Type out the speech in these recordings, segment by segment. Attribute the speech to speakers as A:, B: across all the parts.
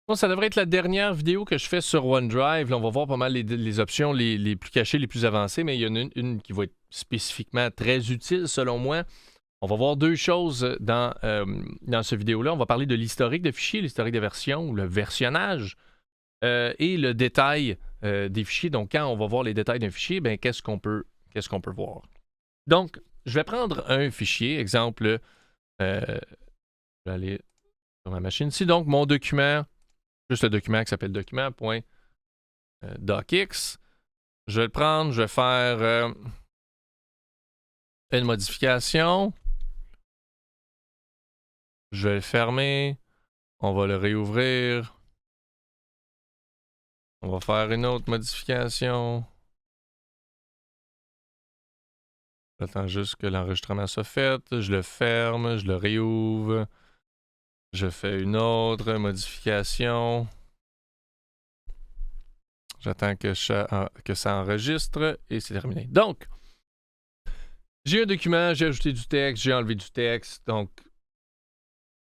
A: Bon, ça devrait être la dernière vidéo que je fais sur OneDrive. Là, on va voir pas mal les options les plus cachées, les plus avancées, mais il y en a une qui va être spécifiquement très utile selon moi. On va voir deux choses dans cette vidéo-là. On va parler de l'historique de fichiers, l'historique de version, le versionnage et le détail des fichiers. Donc, quand on va voir les détails d'un fichier, ben, qu'est-ce qu'on peut voir? Donc, je vais prendre un fichier, exemple, je vais aller sur ma machine ici. Donc, mon document, juste le document qui s'appelle document.docx. Je vais le prendre, je vais faire une modification. Je vais le fermer. On va le réouvrir. On va faire une autre modification. J'attends juste que l'enregistrement soit fait. Je le ferme, je le réouvre. Je fais une autre modification. J'attends que ça enregistre et c'est terminé. Donc, j'ai un document, j'ai ajouté du texte, j'ai enlevé du texte. Donc,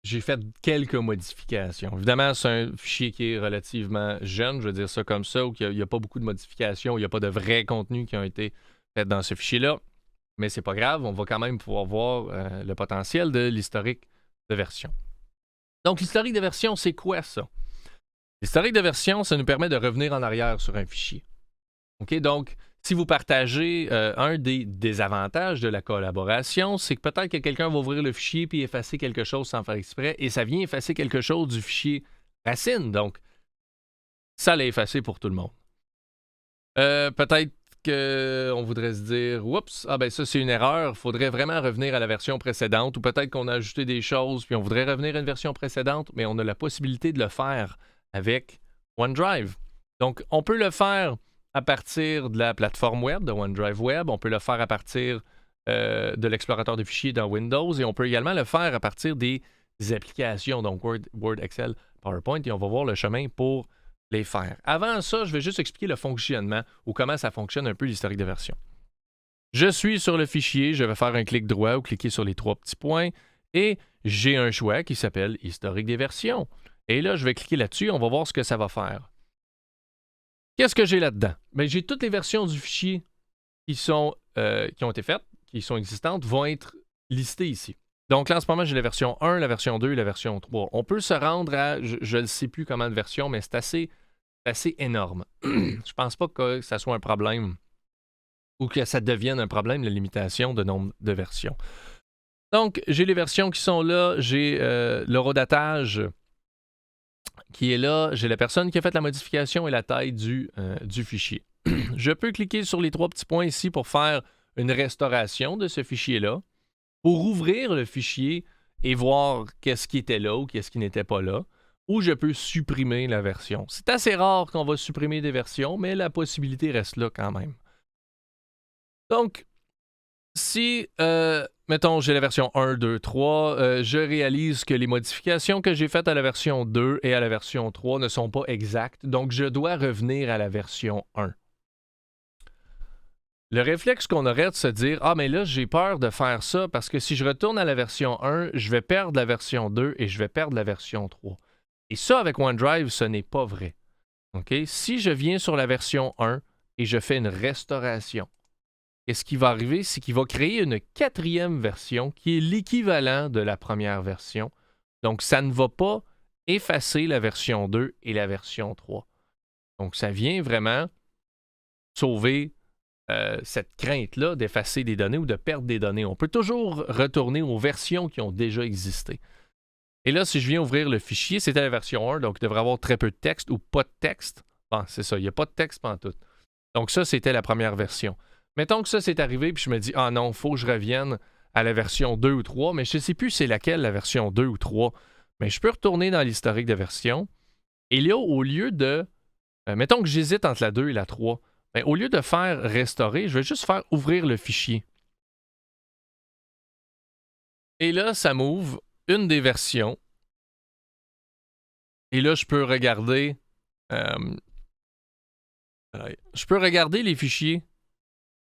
A: j'ai fait quelques modifications. Évidemment, c'est un fichier qui est relativement jeune, je veux dire ça comme ça, où il n'y a pas beaucoup de modifications, il n'y a pas de vrais contenus qui ont été faits dans ce fichier-là. Mais c'est pas grave, on va quand même pouvoir voir le potentiel de l'historique de version. Donc, l'historique de version, c'est quoi ça? L'historique de version, ça nous permet de revenir en arrière sur un fichier. OK? Donc, si vous partagez un des désavantages de la collaboration, c'est que peut-être que quelqu'un va ouvrir le fichier puis effacer quelque chose sans faire exprès, et ça vient effacer quelque chose du fichier racine. Donc, ça l'a effacé pour tout le monde. Peut-être qu'on voudrait se dire, oups, ah ben ça c'est une erreur, il faudrait vraiment revenir à la version précédente, ou peut-être qu'on a ajouté des choses, puis on voudrait revenir à une version précédente, mais on a la possibilité de le faire avec OneDrive. Donc, on peut le faire à partir de la plateforme web, de OneDrive Web, on peut le faire à partir de l'explorateur de fichiers dans Windows, et on peut également le faire à partir des applications, donc Word, Excel, PowerPoint, et on va voir le chemin pour les faire. Avant ça, je vais juste expliquer le fonctionnement ou comment ça fonctionne un peu l'historique de version. Je suis sur le fichier, je vais faire un clic droit ou cliquer sur les trois petits points et j'ai un choix qui s'appelle historique des versions. Et là, je vais cliquer là-dessus, on va voir ce que ça va faire. Qu'est-ce que j'ai là-dedans? Bien, j'ai toutes les versions du fichier qui ont été faites, qui sont existantes, vont être listées ici. Donc là, en ce moment, j'ai la version 1, la version 2 et la version 3. On peut se rendre à, je ne sais plus comment de version, mais c'est assez énorme. Je pense pas que ça soit un problème ou que ça devienne un problème, la limitation de nombre de versions. Donc, j'ai les versions qui sont là, j'ai l'horodatage qui est là, j'ai la personne qui a fait la modification et la taille du fichier. Je peux cliquer sur les trois petits points ici pour faire une restauration de ce fichier-là, pour ouvrir le fichier et voir qu'est-ce qui était là ou qu'est-ce qui n'était pas là, ou je peux supprimer la version. C'est assez rare qu'on va supprimer des versions, mais la possibilité reste là quand même. Donc, si, mettons, j'ai la version 1, 2, 3, je réalise que les modifications que j'ai faites à la version 2 et à la version 3 ne sont pas exactes, donc je dois revenir à la version 1. Le réflexe qu'on aurait de se dire « Ah, mais là, j'ai peur de faire ça parce que si je retourne à la version 1, je vais perdre la version 2 et je vais perdre la version 3. » Et ça, avec OneDrive, ce n'est pas vrai. Okay? Si je viens sur la version 1 et je fais une restauration, qu'est-ce qui va arriver? C'est qu'il va créer une quatrième version qui est l'équivalent de la première version. Donc, ça ne va pas effacer la version 2 et la version 3. Donc, ça vient vraiment sauver cette crainte-là d'effacer des données ou de perdre des données. On peut toujours retourner aux versions qui ont déjà existé. Et là, si je viens ouvrir le fichier, c'était la version 1, donc il devrait avoir très peu de texte ou pas de texte. Bon, c'est ça, il n'y a pas de texte pantoute. Donc ça, c'était la première version. Mettons que ça, c'est arrivé, puis je me dis, ah non, il faut que je revienne à la version 2 ou 3, mais je ne sais plus c'est laquelle, la version 2 ou 3. Mais je peux retourner dans l'historique de version. Et là, au lieu de... mettons que j'hésite entre la 2 et la 3. Bien, au lieu de faire restaurer, je vais juste faire ouvrir le fichier. Et là, ça m'ouvre une des versions. Et là, je peux regarder... je peux regarder les fichiers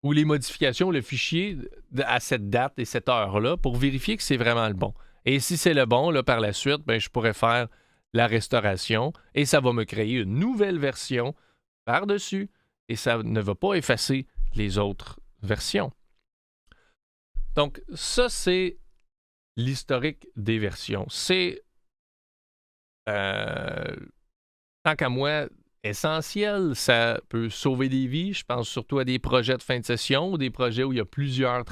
A: ou les modifications, le fichier à cette date et cette heure-là pour vérifier que c'est vraiment le bon. Et si c'est le bon, là, par la suite, ben, je pourrais faire la restauration et ça va me créer une nouvelle version par-dessus et ça ne va pas effacer les autres versions. Donc, ça, c'est l'historique des versions. C'est, tant qu'à moi, essentiel. Ça peut sauver des vies. Je pense surtout à des projets de fin de session ou des projets où il y a plusieurs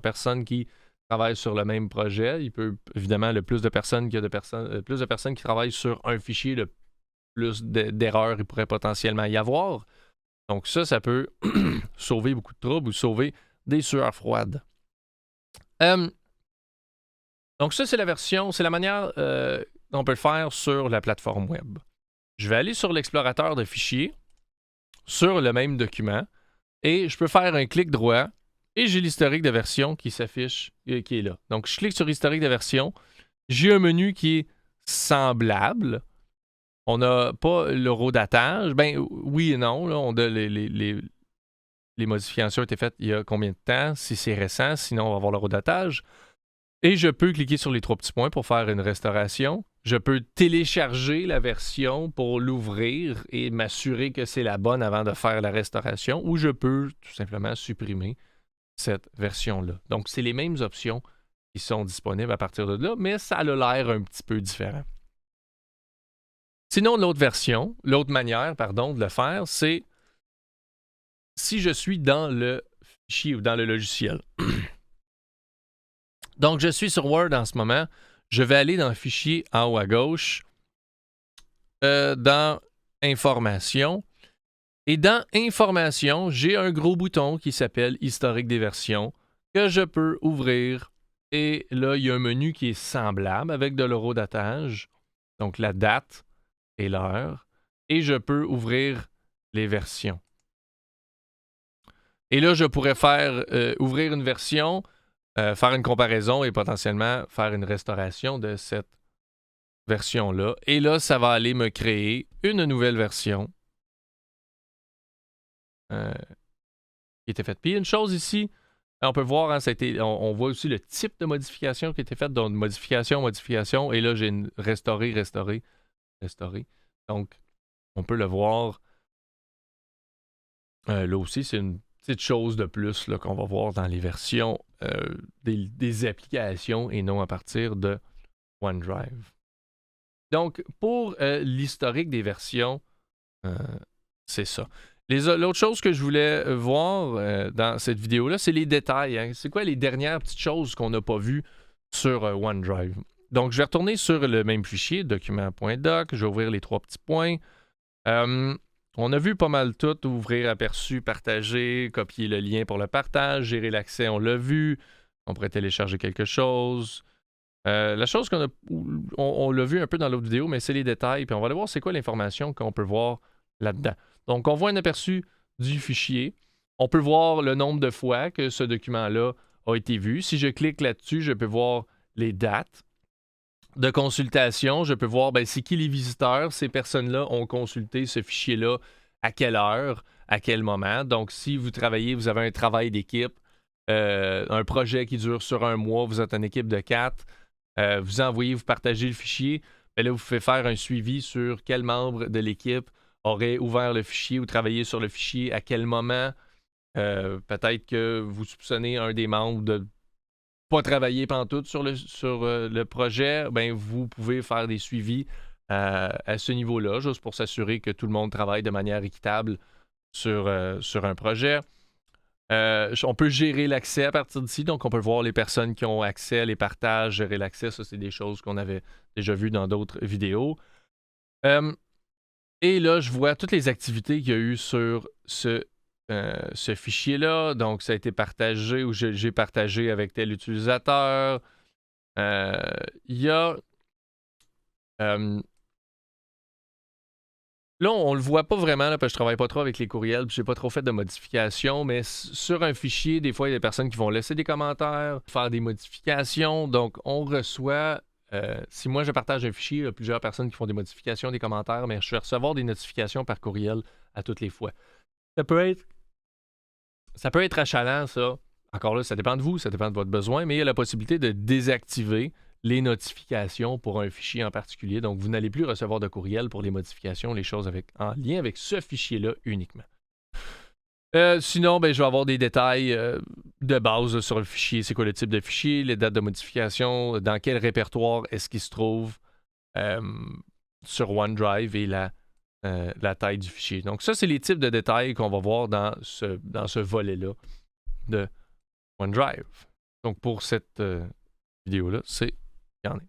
A: personnes qui travaillent sur le même projet. Il peut, évidemment, le plus de personnes plus de personnes qui travaillent sur un fichier, le plus d'erreurs il pourrait potentiellement y avoir. Donc ça peut sauver beaucoup de troubles ou sauver des sueurs froides. Donc ça, c'est la manière dont on peut le faire sur la plateforme web. Je vais aller sur l'explorateur de fichiers, sur le même document, et je peux faire un clic droit, et j'ai l'historique de version qui s'affiche, qui est là. Donc je clique sur historique de version, j'ai un menu qui est semblable. On n'a pas l'horodatage. Ben oui et non. Là, on a les modifications ont été faites il y a combien de temps, si c'est récent, sinon on va avoir l'horodatage. Et je peux cliquer sur les 3 petits points pour faire une restauration. Je peux télécharger la version pour l'ouvrir et m'assurer que c'est la bonne avant de faire la restauration, ou je peux tout simplement supprimer cette version-là. Donc, c'est les mêmes options qui sont disponibles à partir de là, mais ça a l'air un petit peu différent. Sinon, l'autre manière, de le faire, c'est si je suis dans le fichier ou dans le logiciel. Donc, je suis sur Word en ce moment. Je vais aller dans le fichier en haut à gauche, dans Informations. Et dans Informations, j'ai un gros bouton qui s'appelle Historique des versions que je peux ouvrir. Et là, il y a un menu qui est semblable avec de l'horodatage, donc la date et l'heure. Et je peux ouvrir les versions. Et là, je pourrais faire ouvrir une version, faire une comparaison et potentiellement faire une restauration de cette version-là. Et là, ça va aller me créer une nouvelle version qui était faite. Puis une chose ici, on peut voir, hein, on voit aussi le type de modification qui a été faite, donc modification, et là, j'ai une restauré. Donc, on peut le voir. Là aussi, c'est une petite chose de plus là, qu'on va voir dans les versions des applications et non à partir de OneDrive. Donc, pour l'historique des versions, c'est ça. L'autre chose que je voulais voir dans cette vidéo-là, c'est les détails. Hein. C'est quoi les dernières petites choses qu'on n'a pas vues sur OneDrive? Donc, je vais retourner sur le même fichier, document.doc. Je vais ouvrir les 3 petits points. On a vu pas mal tout, ouvrir aperçu, partager, copier le lien pour le partage, gérer l'accès, on l'a vu. On pourrait télécharger quelque chose. La chose on l'a vu un peu dans l'autre vidéo, mais c'est les détails. Puis on va aller voir c'est quoi l'information qu'on peut voir là-dedans. Donc, on voit un aperçu du fichier. On peut voir le nombre de fois que ce document-là a été vu. Si je clique là-dessus, je peux voir les dates de consultation. Je peux voir c'est qui les visiteurs. Ces personnes-là ont consulté ce fichier-là à quelle heure, à quel moment. Donc, si vous avez un travail d'équipe, un projet qui dure sur 1 mois, vous êtes une équipe de 4, vous partagez le fichier, là, vous pouvez faire un suivi sur quel membre de l'équipe aurait ouvert le fichier ou travaillé sur le fichier, à quel moment. Peut-être que vous soupçonnez un des membres de pas travailler pantoute sur le projet, vous pouvez faire des suivis à ce niveau-là, juste pour s'assurer que tout le monde travaille de manière équitable sur un projet. On peut gérer l'accès à partir d'ici, donc on peut voir les personnes qui ont accès, les partages, gérer l'accès. Ça, c'est des choses qu'on avait déjà vues dans d'autres vidéos. Et là, je vois toutes les activités qu'il y a eu sur ce fichier-là. Donc, ça a été partagé ou j'ai partagé avec tel utilisateur. Il y a... là, on le voit pas vraiment, là, parce que je travaille pas trop avec les courriels, puis j'ai pas trop fait de modifications, mais sur un fichier, des fois, il y a des personnes qui vont laisser des commentaires, faire des modifications. Donc, on reçoit... si moi, je partage un fichier, il y a plusieurs personnes qui font des modifications, des commentaires, mais je vais recevoir des notifications par courriel à toutes les fois. Ça peut être achalant, ça. Encore là, ça dépend de vous, ça dépend de votre besoin, mais il y a la possibilité de désactiver les notifications pour un fichier en particulier. Donc, vous n'allez plus recevoir de courriel pour les modifications, les choses en lien avec ce fichier-là uniquement. Sinon, je vais avoir des détails de base sur le fichier. C'est quoi le type de fichier, les dates de modification, dans quel répertoire est-ce qu'il se trouve sur OneDrive et la taille du fichier. Donc ça, c'est les types de détails qu'on va voir dans ce volet-là de OneDrive. Donc pour cette vidéo-là, c'est il y en a.